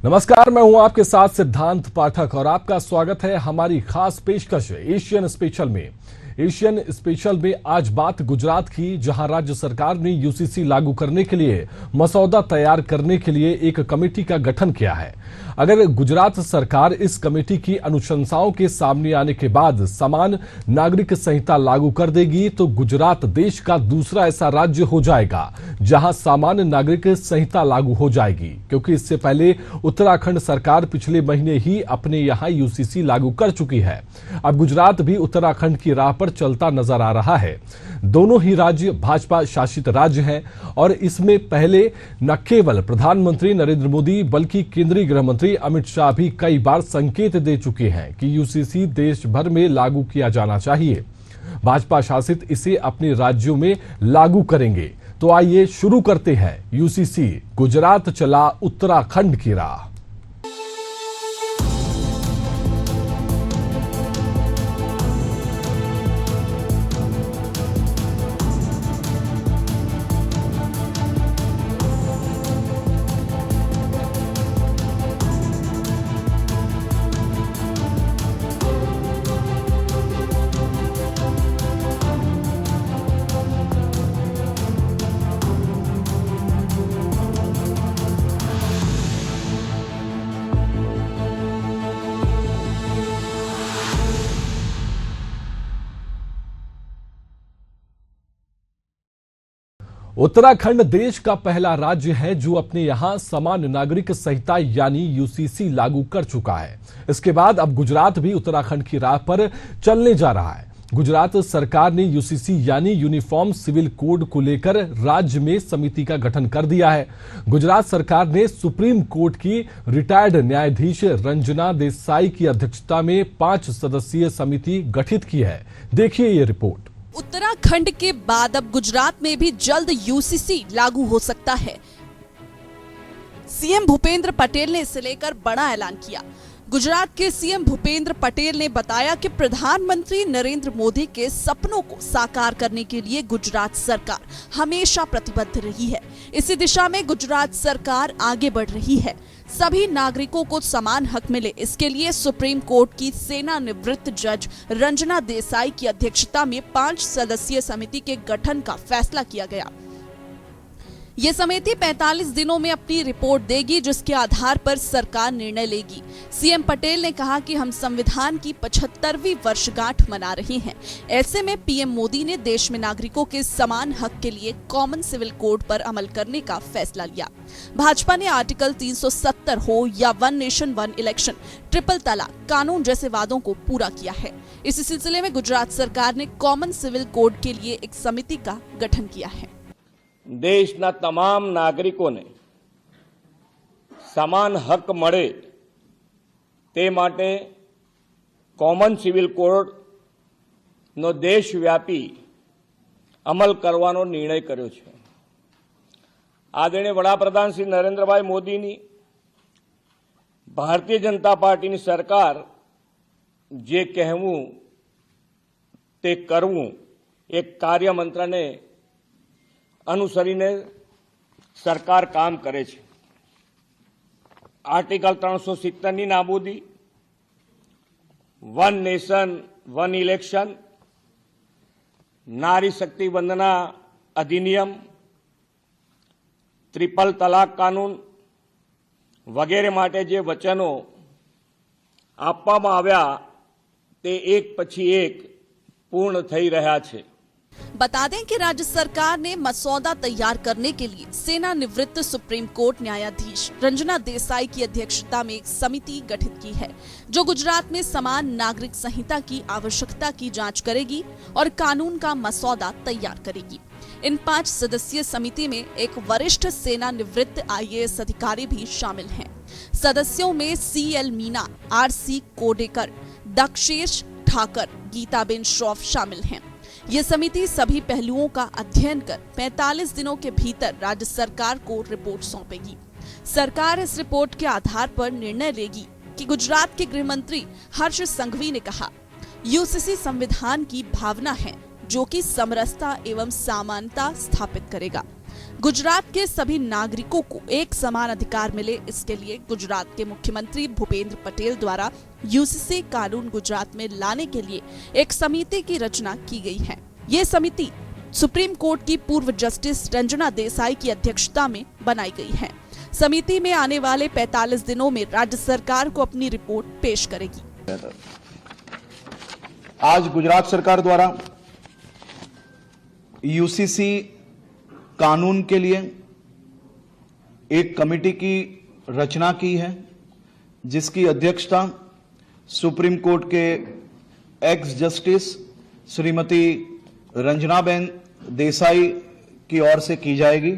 नमस्कार, मैं हूं आपके साथ सिद्धांत पाठक और आपका स्वागत है हमारी खास पेशकश एशियन स्पेशल में। एशियन स्पेशल में आज बात गुजरात की, जहां राज्य सरकार ने यूसीसी लागू करने के लिए मसौदा तैयार करने के लिए एक कमेटी का गठन किया है। अगर गुजरात सरकार इस कमेटी की अनुशंसाओं के सामने आने के बाद समान नागरिक संहिता लागू कर देगी तो गुजरात देश का दूसरा ऐसा राज्य हो जाएगा जहां सामान्य नागरिक संहिता लागू हो जाएगी, क्योंकि इससे पहले उत्तराखंड सरकार पिछले महीने ही अपने यहां यूसीसी लागू कर चुकी है। अब गुजरात भी उत्तराखंड की राह पर चलता नजर आ रहा है। दोनों ही राज्य भाजपा शासित राज्य हैं और इसमें पहले न केवल प्रधानमंत्री नरेंद्र मोदी बल्कि केंद्रीय गृह मंत्री अमित शाह भी कई बार संकेत दे चुके हैं कि यूसीसी देश भर में लागू किया जाना चाहिए। भाजपा शासित इसे अपने राज्यों में लागू करेंगे। तो आइए शुरू करते हैं यूसीसी गुजरात चला उत्तराखंड की राह। उत्तराखंड देश का पहला राज्य है जो अपने यहां समान नागरिक संहिता यानी यूसीसी लागू कर चुका है। इसके बाद अब गुजरात भी उत्तराखंड की राह पर चलने जा रहा है। गुजरात सरकार ने यूसीसी यानी यूनिफॉर्म सिविल कोड को लेकर राज्य में समिति का गठन कर दिया है। गुजरात सरकार ने सुप्रीम कोर्ट की रिटायर्ड न्यायाधीश रंजना देसाई की अध्यक्षता में 5 सदस्यीय समिति गठित की है। देखिए ये रिपोर्ट। उत्तराखंड के बाद अब गुजरात में भी जल्द यूसीसी लागू हो सकता है। सीएम भूपेंद्र पटेल ने इसे लेकर बड़ा ऐलान किया। गुजरात के सीएम भूपेंद्र पटेल ने बताया कि प्रधानमंत्री नरेंद्र मोदी के सपनों को साकार करने के लिए गुजरात सरकार हमेशा प्रतिबद्ध रही है। इसी दिशा में गुजरात सरकार आगे बढ़ रही है। सभी नागरिकों को समान हक मिले, इसके लिए सुप्रीम कोर्ट की सेवानिवृत्त जज रंजना देसाई की अध्यक्षता में 5 सदस्यीय समिति के गठन का फैसला किया गया। ये समिति 45 दिनों में अपनी रिपोर्ट देगी, जिसके आधार पर सरकार निर्णय लेगी। सीएम पटेल ने कहा कि हम संविधान की 75वीं वर्षगांठ मना रहे हैं। ऐसे में पीएम मोदी ने देश में नागरिकों के समान हक के लिए कॉमन सिविल कोड पर अमल करने का फैसला लिया। भाजपा ने आर्टिकल 370 हो या 1 नेशन 1 इलेक्शन, ट्रिपल तलाक कानून जैसे वादों को पूरा किया है। इसी सिलसिले में गुजरात सरकार ने कॉमन सिविल कोड के लिए एक समिति का गठन किया है। देशना तमाम नागरिकोने समान हक मळे ते माटे कॉमन सिविल कोड नो देशव्यापी अमल करवानो निर्णय कर्यो छे। आदरणीय वडाप्रधान श्री नरेंद्रभाई मोदीनी भारतीय जनता पार्टीनी सरकार जे कहेवुं ते करवुं एक कार्यमंत्रने अनुसरीने सरकार काम करे छे। आर्टिकल 370 नी नाबूदी, 1 नेशन 1 इलेक्शन, नारी शक्ति वंदना अधिनियम, ट्रिपल तलाक कानून वगैरह माटे जे वचनो आपवामां आव्या ते एक पछी एक पूर्ण थई रह्या छे। बता दें कि राज्य सरकार ने मसौदा तैयार करने के लिए सेवानिवृत्त सुप्रीम कोर्ट न्यायाधीश रंजना देसाई की अध्यक्षता में एक समिति गठित की है, जो गुजरात में समान नागरिक संहिता की आवश्यकता की जांच करेगी और कानून का मसौदा तैयार करेगी। इन 5 सदस्यीय समिति में एक वरिष्ठ सेवानिवृत्त आईएएस अधिकारी भी शामिल हैं। सदस्यों में सीएल मीना, आरसी कोडेकर, दक्षेश ठाकर, गीताबेन श्रॉफ शामिल हैं। ये समिति सभी पहलुओं का अध्ययन कर 45 दिनों के भीतर राज्य सरकार को रिपोर्ट सौंपेगी। सरकार इस रिपोर्ट के आधार पर निर्णय लेगी कि गुजरात के गृह मंत्री हर्ष संघवी ने कहा, यूसीसी संविधान की भावना है जो कि समरसता एवं समानता स्थापित करेगा। गुजरात के सभी नागरिकों को एक समान अधिकार मिले, इसके लिए गुजरात के मुख्यमंत्री भूपेंद्र पटेल द्वारा यूसीसी कानून गुजरात में लाने के लिए एक समिति की रचना की गई है। ये समिति सुप्रीम कोर्ट की पूर्व जस्टिस रंजना देसाई की अध्यक्षता में बनाई गई है। समिति में आने वाले 45 दिनों में राज्य सरकार को अपनी रिपोर्ट पेश करेगी। आज गुजरात सरकार द्वारा यूसीसी कानून के लिए एक कमेटी की रचना की है, जिसकी अध्यक्षता सुप्रीम कोर्ट के एक्स जस्टिस श्रीमती रंजनाबेन देसाई की ओर से की जाएगी।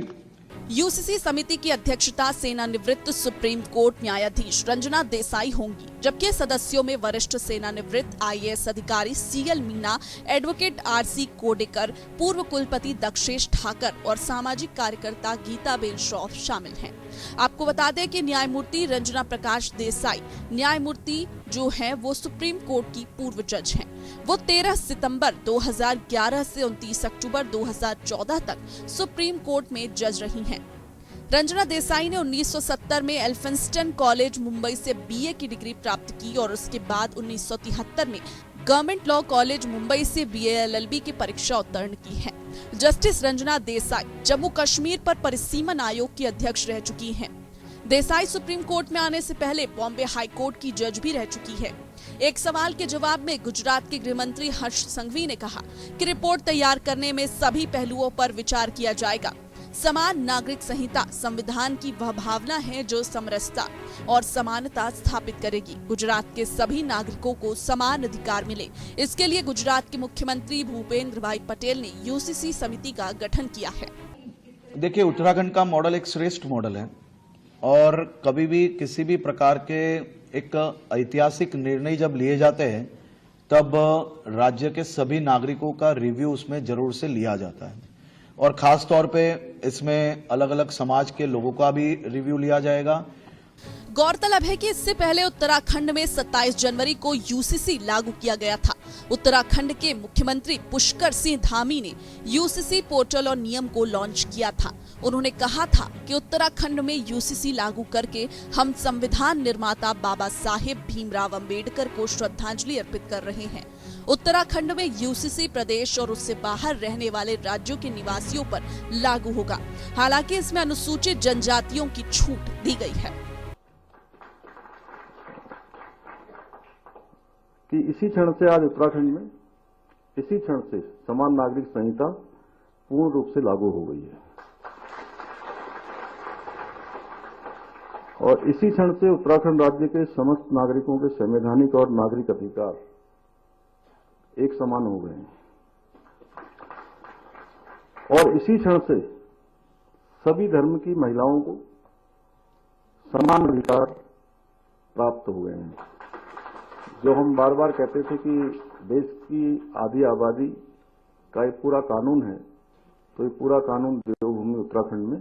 यूसीसी समिति की अध्यक्षता सेवानिवृत्त सुप्रीम कोर्ट न्यायाधीश रंजना देसाई होंगी, जबकि सदस्यों में वरिष्ठ सेवानिवृत्त आईएएस अधिकारी CL Meena, advocate RC Kodekar, पूर्व कुलपति दक्षेश ठाकर और सामाजिक कार्यकर्ता गीताबेन श्रॉफ शामिल हैं। आपको बता दें कि न्यायमूर्ति रंजना प्रकाश देसाई न्यायमूर्ति जो हैं वो सुप्रीम कोर्ट की पूर्व जज हैं। वो 13 सितंबर 2011 से 29 अक्टूबर 2014 तक सुप्रीम कोर्ट में जज रही हैं। रंजना देसाई ने 1970 में एल्फिंस्टन कॉलेज मुंबई से बीए की डिग्री प्राप्त की और उसके बाद 1973 में गवर्नमेंट लॉ कॉलेज मुंबई से बीए एलएलबी की परीक्षा उत्तीर्ण की है। जस्टिस रंजना देसाई जम्मू कश्मीर पर परिसीमन आयोग की अध्यक्ष रह चुकी हैं। देसाई सुप्रीम कोर्ट में आने से पहले बॉम्बे हाई कोर्ट की जज भी रह चुकी है। एक सवाल के जवाब में गुजरात के गृह मंत्री हर्ष संघवी ने कहा कि रिपोर्ट तैयार करने में सभी पहलुओं पर विचार किया जाएगा। समान नागरिक संहिता संविधान की वह भावना है जो समरसता और समानता स्थापित करेगी। गुजरात के सभी नागरिकों को समान अधिकार मिले, इसके लिए गुजरात के मुख्यमंत्री भूपेंद्र भाई पटेल ने यूसीसी समिति का गठन किया है। देखिए, उत्तराखंड का मॉडल एक श्रेष्ठ मॉडल है और कभी भी किसी भी प्रकार के एक ऐतिहासिक निर्णय जब लिए जाते हैं तब राज्य के सभी नागरिकों का रिव्यू उसमें जरूर से लिया जाता है और खास तौर पे इसमें अलग अलग समाज के लोगों का भी रिव्यू लिया जाएगा। गौरतलब है कि इससे पहले उत्तराखंड में 27 जनवरी को यूसीसी लागू किया गया था। उत्तराखंड के मुख्यमंत्री पुष्कर सिंह धामी ने यूसीसी पोर्टल और नियम को लॉन्च किया था। उन्होंने कहा था कि उत्तराखंड में यूसीसी लागू करके हम संविधान निर्माता बाबा साहेब भीमराव अंबेडकर को श्रद्धांजलि अर्पित कर रहे हैं। उत्तराखंड में यूसीसी प्रदेश और उससे बाहर रहने वाले राज्यों के निवासियों पर लागू होगा। हालांकि इसमें अनुसूचित जनजातियों की छूट दी गई है। कि इसी क्षण से आज उत्तराखंड में इसी क्षण से समान नागरिक संहिता पूर्ण रूप से लागू हो गई है और इसी क्षण से उत्तराखंड राज्य के समस्त नागरिकों के संवैधानिक और नागरिक अधिकार एक समान हो गए हैं और इसी क्षण से सभी धर्म की महिलाओं को समान अधिकार प्राप्त हुए हैं। जो हम बार बार कहते थे कि देश की आधी आबादी का एक पूरा कानून है, तो ये पूरा कानून देवभूमि उत्तराखंड में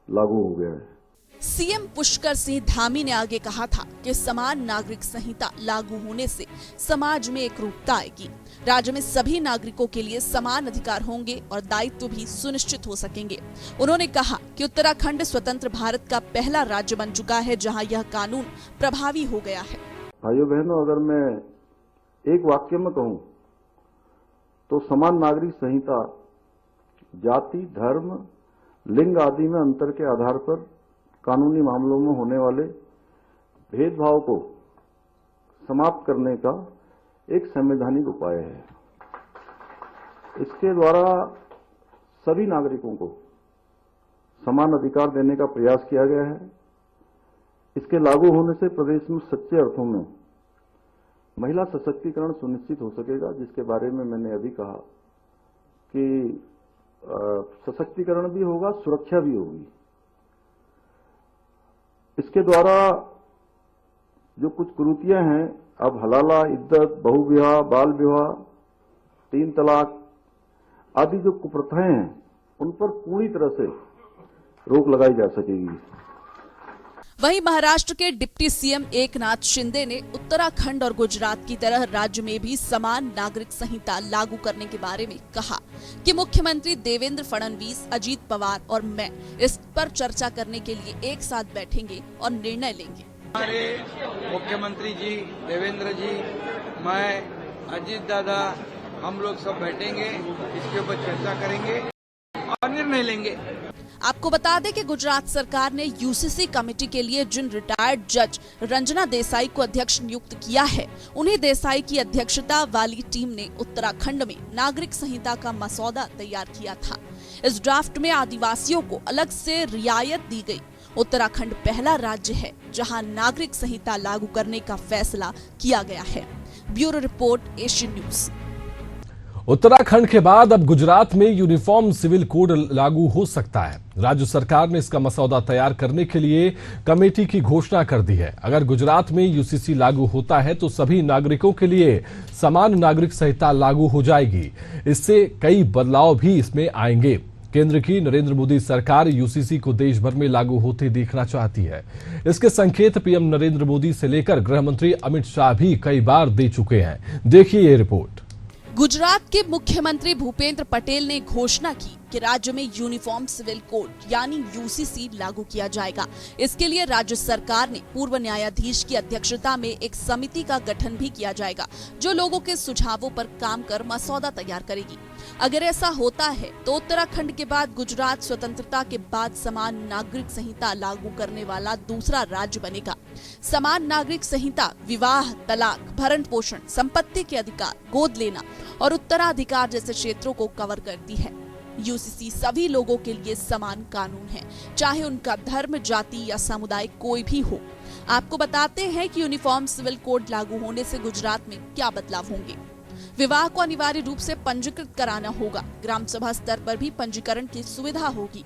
लागू हो गया है। सीएम पुष्कर सिंह धामी ने आगे कहा था कि समान नागरिक संहिता लागू होने से समाज में एकरूपता आएगी। राज्य में सभी नागरिकों के लिए समान अधिकार होंगे और दायित्व भी सुनिश्चित हो सकेंगे। उन्होंने कहा कि उत्तराखंड स्वतंत्र भारत का पहला राज्य बन चुका है जहां यह कानून प्रभावी हो गया है। भाइयों बहनों, अगर मैं एक वाक्य में कहूं तो समान नागरिक संहिता जाति, धर्म, लिंग आदि में अंतर के आधार पर कानूनी मामलों में होने वाले भेदभाव को समाप्त करने का एक संवैधानिक उपाय है। इसके द्वारा सभी नागरिकों को समान अधिकार देने का प्रयास किया गया है। इसके लागू होने से प्रदेश में सच्चे अर्थों में महिला सशक्तिकरण सुनिश्चित हो सकेगा, जिसके बारे में मैंने अभी कहा कि सशक्तिकरण भी होगा, सुरक्षा भी होगी। इसके द्वारा जो कुछ कुरीतियां हैं, अब हलाला, इद्दत, बहुविवाह, बाल विवाह, 3 तलाक आदि जो कुप्रथाएं हैं, उन पर पूरी तरह से रोक लगाई जा सकेगी। वहीं महाराष्ट्र के डिप्टी सीएम एकनाथ शिंदे ने उत्तराखंड और गुजरात की तरह राज्य में भी समान नागरिक संहिता लागू करने के बारे में कहा कि मुख्यमंत्री देवेंद्र फडणवीस, अजीत पवार और मैं इस पर चर्चा करने के लिए एक साथ बैठेंगे और निर्णय लेंगे। हमारे मुख्यमंत्री जी, देवेंद्र जी, मैं, अजीत दादा, हम लोग सब बैठेंगे, इसके ऊपर चर्चा करेंगे और निर्णय लेंगे। आपको बता दें कि गुजरात सरकार ने यूसीसी कमेटी के लिए जिन रिटायर्ड जज रंजना देसाई को अध्यक्ष नियुक्त किया है, उन्हीं देसाई की अध्यक्षता वाली टीम ने उत्तराखंड में नागरिक संहिता का मसौदा तैयार किया था। इस ड्राफ्ट में आदिवासियों को अलग से रियायत दी गई। उत्तराखंड पहला राज्य है जहां नागरिक संहिता लागू करने का फैसला किया गया है। Bureau report, Asian news. Uttarakhand के बाद अब गुजरात में यूनिफॉर्म सिविल कोड लागू हो सकता है। राज्य सरकार ने इसका मसौदा तैयार करने के लिए कमेटी की घोषणा कर दी है। अगर गुजरात में यूसीसी लागू होता है तो सभी नागरिकों के लिए समान नागरिक संहिता लागू हो जाएगी। इससे कई बदलाव भी इसमें आएंगे। केंद्र की नरेंद्र मोदी सरकार यूसीसी को देश भर में लागू होते देखना चाहती है। इसके संकेत पीएम नरेंद्र मोदी से लेकर गृह मंत्री अमित शाह भी कई बार दे चुके हैं। देखिए ये रिपोर्ट। गुजरात के मुख्यमंत्री भूपेंद्र पटेल ने घोषणा की कि राज्य में यूनिफॉर्म सिविल कोड यानी यूसीसी लागू किया जाएगा। इसके लिए राज्य सरकार ने पूर्व न्यायाधीश की अध्यक्षता में एक समिति का गठन भी किया जाएगा, जो लोगों के सुझावों पर काम कर मसौदा तैयार करेगी। अगर ऐसा होता है तो उत्तराखंड के बाद गुजरात स्वतंत्रता के बाद समान नागरिक संहिता लागू करने वाला दूसरा राज्य बनेगा। समान नागरिक संहिता विवाह, तलाक, भरण पोषण, संपत्ति के अधिकार, गोद लेना और उत्तराधिकार जैसे क्षेत्रों को कवर करती है। यूसीसी सभी लोगों के लिए समान कानून है, चाहे उनका धर्म, जाति या समुदाय कोई भी हो। आपको बताते हैं कि यूनिफॉर्म सिविल कोड लागू होने से गुजरात में क्या बदलाव होंगे। विवाह को अनिवार्य रूप से पंजीकृत कराना होगा। ग्राम सभा स्तर पर भी पंजीकरण की सुविधा होगी।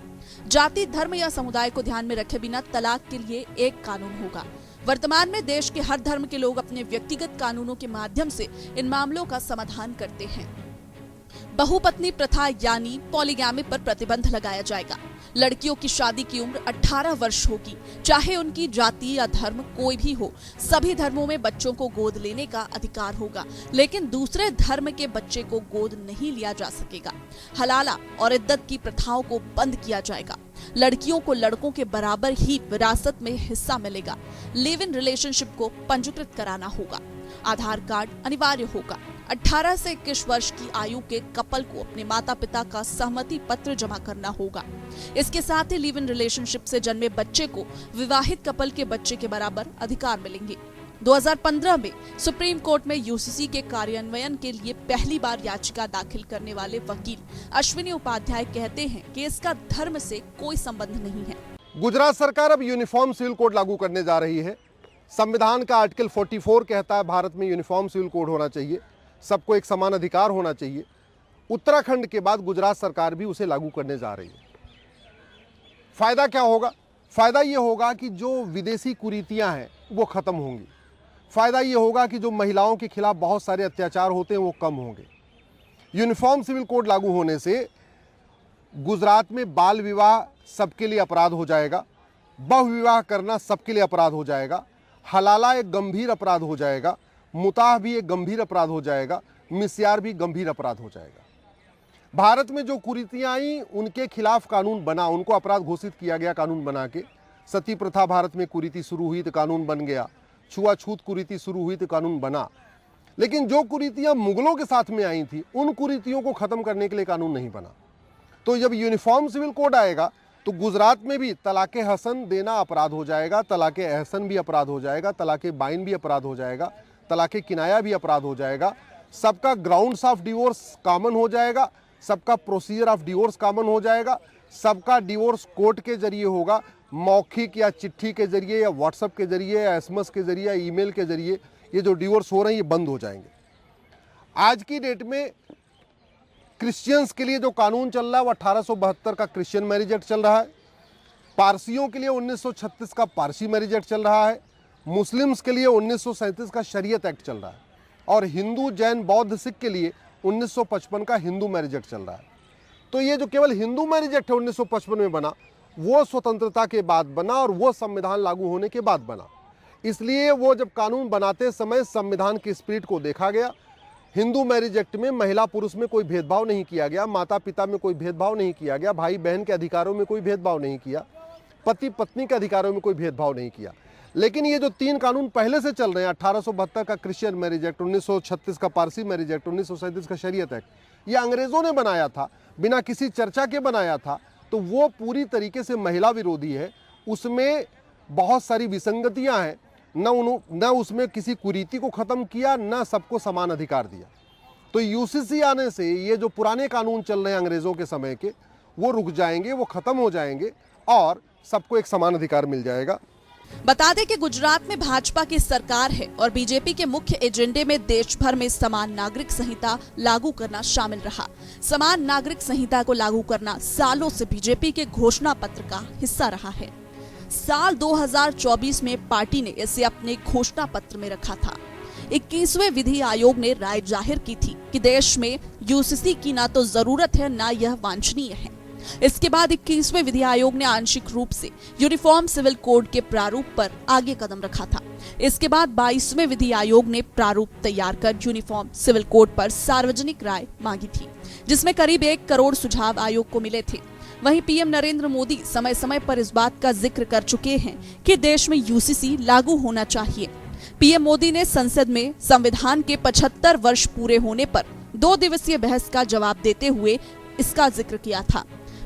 जाति, धर्म या समुदाय को ध्यान में रखे बिना तलाक के लिए एक कानून होगा। वर्तमान में देश के हर धर्म के लोग अपने व्यक्तिगत कानूनों के माध्यम से इन मामलों का समाधान करते हैं। बहुपत्नी प्रथा यानी पॉलीगैमी पर प्रतिबंध लगाया जाएगा। लड़कियों की शादी की उम्र 18 वर्ष होगी, चाहे उनकी जाति या धर्म कोई भी हो। सभी धर्मों में बच्चों को गोद लेने का अधिकार होगा, लेकिन दूसरे धर्म के बच्चे को गोद नहीं लिया जा सकेगा। हलाला और इद्दत की प्रथाओं को बंद किया जाएगा। लड़कियों को लड़कों के बराबर ही विरासत में हिस्सा मिलेगा। लिव इन रिलेशनशिप को पंजीकृत कराना होगा। आधार कार्ड अनिवार्य होगा। 18 से 21 वर्ष की आयु के कपल को अपने माता पिता का सहमति पत्र जमा करना होगा। इसके साथ ही लिव इन रिलेशनशिप से जन्मे बच्चे को विवाहित कपल के बच्चे के बराबर अधिकार मिलेंगे। 2015 में सुप्रीम कोर्ट में यूसीसी के कार्यान्वयन के लिए पहली बार याचिका दाखिल करने वाले वकील अश्विनी उपाध्याय कहते हैं कि इसका धर्म से कोई संबंध नहीं है। गुजरात सरकार अब यूनिफॉर्म सिविल कोड लागू करने जा रही है। संविधान का आर्टिकल 44 कहता है भारत में यूनिफॉर्म सिविल कोड होना चाहिए, सबको एक समान अधिकार होना चाहिए। उत्तराखंड के बाद गुजरात सरकार भी उसे लागू करने जा रही है। फायदा क्या होगा? फायदा ये होगा कि जो विदेशी कुरीतियां हैं वो खत्म होंगी। फायदा ये होगा कि जो महिलाओं के खिलाफ बहुत सारे अत्याचार होते हैं वो कम होंगे। यूनिफॉर्म सिविल कोड लागू होने से गुजरात में बाल विवाह सबके लिए अपराध हो जाएगा, बहु विवाह करना सबके लिए अपराध हो जाएगा, हलाला एक गंभीर अपराध हो जाएगा, मुताह भी एक गंभीर अपराध हो जाएगा, मिस्यार भी गंभीर अपराध हो जाएगा। भारत में जो कुरीतियां आई उनके खिलाफ कानून बना, उनको अपराध घोषित किया गया कानून बना के। सती प्रथा भारत में कुरीति शुरू हुई तो कानून बन गया, छुआछूत कुरीति शुरू हुई तो कानून बना। लेकिन जो कुरीतियां मुगलों के साथ में आई थी उन कुरीतियों को खत्म करने के लिए कानून नहीं बना। तो जब यूनिफॉर्म सिविल कोड आएगा तो गुजरात में भी तलाके हसन देना अपराध हो जाएगा, तलाके एहसन भी अपराध हो जाएगा, तलाके बाइन भी अपराध हो जाएगा, तलाके किनाया भी अपराध हो जाएगा। सबका ग्राउंड्स ऑफ डिवोर्स कॉमन हो जाएगा, सबका प्रोसीजर ऑफ डिवोर्स कॉमन हो जाएगा, सबका डिवोर्स कोर्ट के जरिए होगा, मौखिक या चिट्ठी के जरिए या व्हाट्सएप के जरिए या एसएमएस के जरिए या ईमेल के जरिए ये जो डिवोर्स हो रहे हैं ये बंद हो जाएंगे। आज की डेट में क्रिश्चियंस के लिए जो कानून चल रहा है वो 1872 का क्रिश्चियन मैरिज एक्ट चल रहा है। पारसियों के लिए 1936 का पारसी मैरिज एक्ट चल रहा है। मुस्लिम्स के लिए 1937 का शरीयत एक्ट चल रहा है। और हिंदू, जैन, बौद्ध, सिख के लिए 1955 का हिंदू मैरिज एक्ट चल रहा है। तो ये जो केवल हिंदू मैरिज एक्ट है 1955 में बना, वो स्वतंत्रता के बाद बना और वो संविधान लागू होने के बाद बना। इसलिए वो जब कानून बनाते समय संविधान की स्पिरिट को देखा गया। हिंदू मैरिज एक्ट में महिला पुरुष में कोई भेदभाव नहीं किया गया, माता पिता में कोई भेदभाव नहीं किया गया, भाई बहन के अधिकारों में कोई भेदभाव नहीं किया, पति पत्नी के अधिकारों में कोई भेदभाव नहीं किया। लेकिन ये जो 3 कानून पहले से चल रहे हैं, 1872 का क्रिश्चियन मैरिज एक्ट, 1936 का पारसी मैरिज एक्ट, 1937 का शरीयत एक्ट, ये अंग्रेजों ने बनाया था, बिना किसी चर्चा के बनाया था, तो वो पूरी तरीके से महिला विरोधी है। उसमें बहुत सारी विसंगतियां हैं, न उसमें किसी कुरीति को खत्म किया, न सबको समान अधिकार दिया। तो यूसीसी आने से ये जो पुराने कानून चल रहे हैं अंग्रेजों के समय के, वो रुक जाएंगे, वो खत्म हो जाएंगे और सबको एक समान अधिकार मिल जाएगा। बता दें कि गुजरात में भाजपा की सरकार है और बीजेपी के मुख्य एजेंडे में देश भर में समान नागरिक संहिता लागू करना शामिल रहा। समान नागरिक संहिता को लागू करना सालों से बीजेपी के घोषणा पत्र का हिस्सा रहा है। साल 2024 में पार्टी ने इसे अपने घोषणा पत्र में रखा था। 21वें विधि आयोग ने राय जाहिर की थी कि देश में यूसीसी की ना तो जरूरत है, ना यह वांछनीय है। इसके बाद 21वें विधि आयोग ने आंशिक रूप से यूनिफॉर्म सिविल कोड के प्रारूप पर आगे कदम रखा था। इसके बाद 22वें विधि आयोग ने प्रारूप तैयार कर यूनिफॉर्म सिविल कोड पर सार्वजनिक राय मांगी थी, जिसमें करीब 1 करोड़ सुझाव आयोग को मिले थे। वहीं पीएम नरेंद्र मोदी समय समय पर इस बात का जिक्र कर चुके हैं कि देश में यूसीसी लागू होना चाहिए। पीएम मोदी ने संसद में संविधान के 75 वर्ष पूरे होने पर 2 दिवसीय बहस का जवाब देते हुए इसका जिक्र किया था।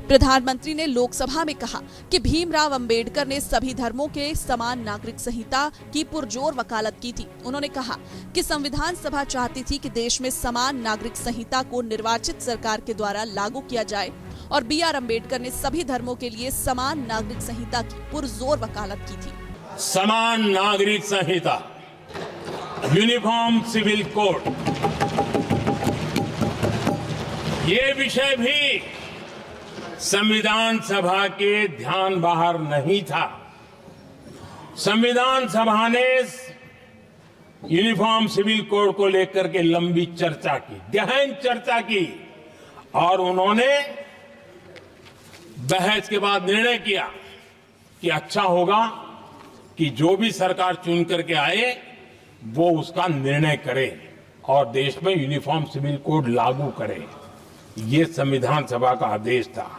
प्रधानमंत्री ने लोकसभा में कहा कि भीमराव अंबेडकर ने सभी धर्मों के समान नागरिक संहिता की पुरजोर वकालत की थी। उन्होंने कहा कि संविधान सभा चाहती थी कि देश में समान नागरिक संहिता को निर्वाचित सरकार के द्वारा लागू किया जाए और BR अम्बेडकर ने सभी धर्मों के लिए समान नागरिक संहिता की पुरजोर वकालत की थी। समान नागरिक संहिता, यूनिफॉर्म सिविल कोड, ये विषय भी संविधान सभा के ध्यान बाहर नहीं था। संविधान सभा ने यूनिफॉर्म सिविल कोड को लेकर के लंबी चर्चा की, गहन चर्चा की, और उन्होंने बहस के बाद निर्णय किया कि अच्छा होगा कि जो भी सरकार चुन करके आए वो उसका निर्णय करे और देश में यूनिफॉर्म सिविल कोड लागू करे। ये संविधान सभा का आदेश था।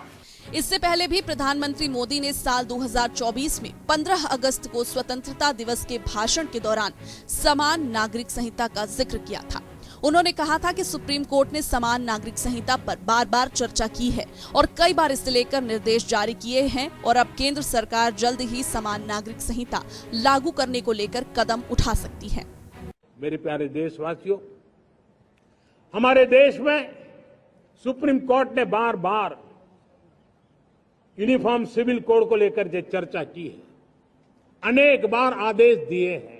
इससे पहले भी प्रधानमंत्री मोदी ने साल 2024 में 15 अगस्त को स्वतंत्रता दिवस के भाषण के दौरान समान नागरिक संहिता का जिक्र किया था। उन्होंने कहा था कि सुप्रीम कोर्ट ने समान नागरिक संहिता पर बार बार चर्चा की है और कई बार इसे लेकर निर्देश जारी किए हैं और अब केंद्र सरकार जल्द ही समान नागरिक संहिता लागू करने को लेकर कदम उठा सकती है। मेरे प्यारे देशवासियों, हमारे देश में सुप्रीम कोर्ट ने बार बार यूनिफॉर्म सिविल कोड को लेकर जो चर्चा की है, अनेक बार आदेश दिए हैं,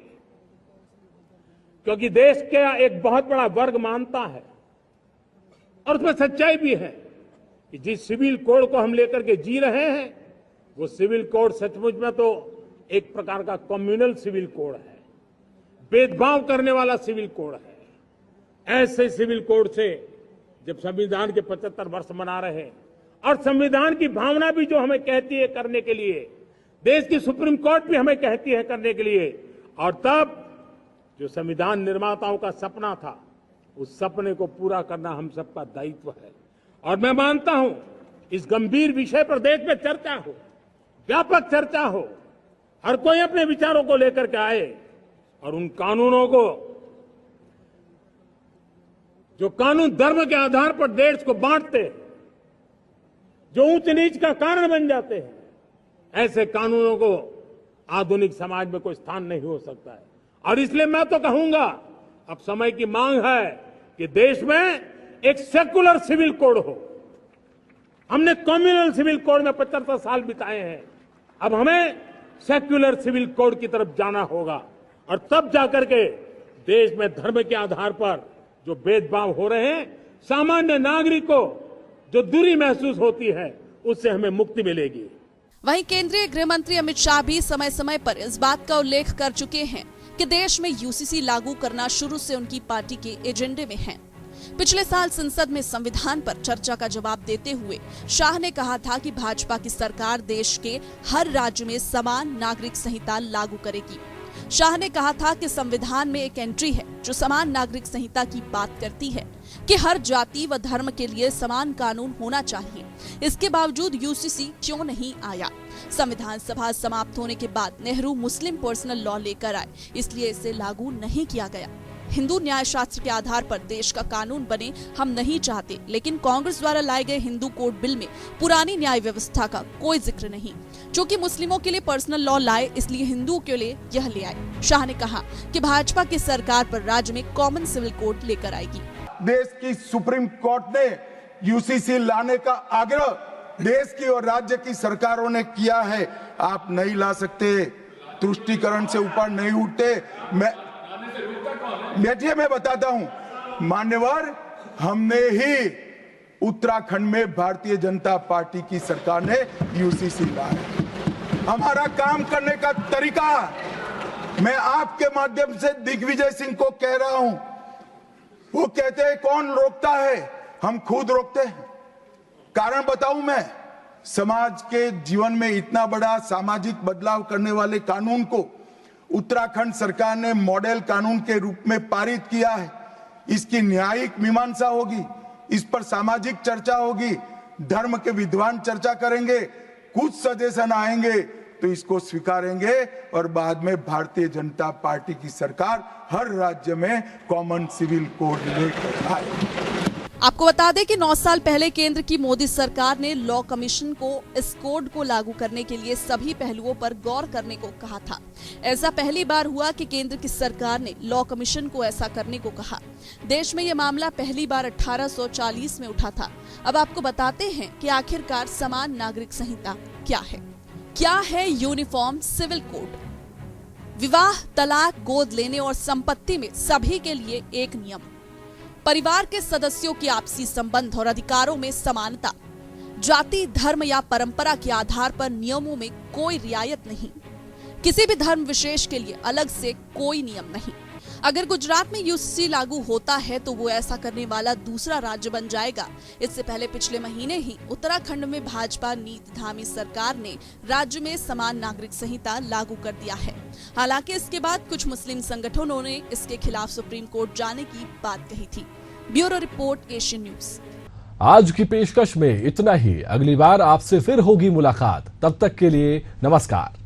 क्योंकि देश का एक बहुत बड़ा वर्ग मानता है और उसमें सच्चाई भी है कि जिस सिविल कोड को हम लेकर के जी रहे हैं वो सिविल कोड सचमुच में तो एक प्रकार का कम्युनल सिविल कोड है, भेदभाव करने वाला सिविल कोड है। ऐसे सिविल कोड से जब संविधान के 75 वर्ष मना रहे हैं और संविधान की भावना भी जो हमें कहती है करने के लिए, देश की सुप्रीम कोर्ट भी हमें कहती है करने के लिए, और तब जो संविधान निर्माताओं का सपना था उस सपने को पूरा करना हम सबका दायित्व है। और मैं मानता हूं इस गंभीर विषय पर देश में चर्चा हो, व्यापक चर्चा हो, हर कोई अपने विचारों को लेकर के आए और उन कानूनों को, जो कानून धर्म के आधार पर देश को बांटते, जो ऊंच नीच का कारण बन जाते हैं, ऐसे कानूनों को आधुनिक समाज में कोई स्थान नहीं हो सकता है। और इसलिए मैं तो कहूंगा अब समय की मांग है कि देश में एक सेकुलर सिविल कोड हो। हमने कम्युनल सिविल कोड में 75 साल बिताए हैं, अब हमें सेक्युलर सिविल कोड की तरफ जाना होगा और तब जाकर के देश में धर्म के आधार पर जो भेदभाव हो रहे हैं, सामान्य नागरिक को जो दूरी महसूस होती है, उससे हमें मुक्ति मिलेगी। वहीं केंद्रीय गृह मंत्री अमित शाह भी समय समय पर इस बात का उल्लेख कर चुके हैं कि देश में यूसीसी लागू करना शुरू से उनकी पार्टी के एजेंडे में है। पिछले साल संसद में संविधान पर चर्चा का जवाब देते हुए शाह ने कहा था कि भाजपा की सरकार देश के हर राज्य में समान नागरिक संहिता लागू करेगी। शाह ने कहा था कि संविधान में एक एंट्री है जो समान नागरिक संहिता की बात करती है कि हर जाति व धर्म के लिए समान कानून होना चाहिए। इसके बावजूद यूसीसी क्यों नहीं आया? संविधान सभा समाप्त होने के बाद नेहरू मुस्लिम पर्सनल लॉ लेकर आए, इसलिए इसे लागू नहीं किया गया। हिंदू न्याय शास्त्र के आधार पर देश का कानून बने हम नहीं चाहते, लेकिन कांग्रेस द्वारा लाए गए हिंदू कोड बिल में पुरानी न्याय व्यवस्था का कोई जिक्र नहीं। चूंकि मुस्लिमों के लिए पर्सनल लॉ लाए, इसलिए हिंदुओं के लिए यह ले आए। शाह ने कहा कि भाजपा की सरकार पर राज्य में कॉमन सिविल कोड लेकर आएगी। देश की सुप्रीम कोर्ट ने यूसीसी लाने का आग्रह देश की और राज्य की सरकारों ने किया है। आप नहीं ला सकते, तुष्टीकरण से ऊपर नहीं उठते। बैठिए, मैं बताता हूं। मान्यवर, हमने ही उत्तराखंड में भारतीय जनता पार्टी की सरकार ने यूसीसी लाया। हमारा काम करने का तरीका मैं आपके माध्यम से दिग्विजय सिंह को कह रहा हूं। वो कहते हैं कौन रोकता है? हम खुद रोकते हैं। कारण बताऊं मैं, समाज के जीवन में इतना बड़ा सामाजिक बदलाव करने वाले कानून को उत्तराखंड सरकार ने मॉडल कानून के रूप में पारित किया है। इसकी न्यायिक मीमांसा होगी, इस पर सामाजिक चर्चा होगी, धर्म के विद्वान चर्चा करेंगे, कुछ सजेशन आएंगे तो इसको स्वीकारेंगे और बाद में भारतीय जनता पार्टी की सरकार हर राज्य में कॉमन सिविल कोड लेकर आए। आपको बता दें कि 9 साल पहले केंद्र की मोदी सरकार ने लॉ कमीशन को इस कोड को लागू करने के लिए सभी पहलुओं पर गौर करने को कहा था। ऐसा पहली बार हुआ कि केंद्र की सरकार ने लॉ कमीशन को ऐसा करने को कहा। देश में यह मामला पहली बार 1840 में उठा था। अब आपको बताते हैं कि आखिरकार समान नागरिक संहिता क्या है। क्या है यूनिफॉर्म सिविल कोड? विवाह, तलाक, गोद लेने और संपत्ति में सभी के लिए एक नियम। परिवार के सदस्यों की आपसी संबंध और अधिकारों में समानता। जाति, धर्म या परंपरा के आधार पर नियमों में कोई रियायत नहीं। किसी भी धर्म विशेष के लिए अलग से कोई नियम नहीं। अगर गुजरात में यूसीसी लागू होता है तो वो ऐसा करने वाला दूसरा राज्य बन जाएगा। इससे पहले पिछले महीने ही उत्तराखंड में भाजपा नीतिधामी सरकार ने राज्य में समान नागरिक संहिता लागू कर दिया है। हालांकि इसके बाद कुछ मुस्लिम संगठनों ने इसके खिलाफ सुप्रीम कोर्ट जाने की बात कही थी। Bureau report, Asian news. आज की पेशकश में इतना ही। अगली बार आपसे फिर होगी मुलाकात। तब तक के लिए नमस्कार।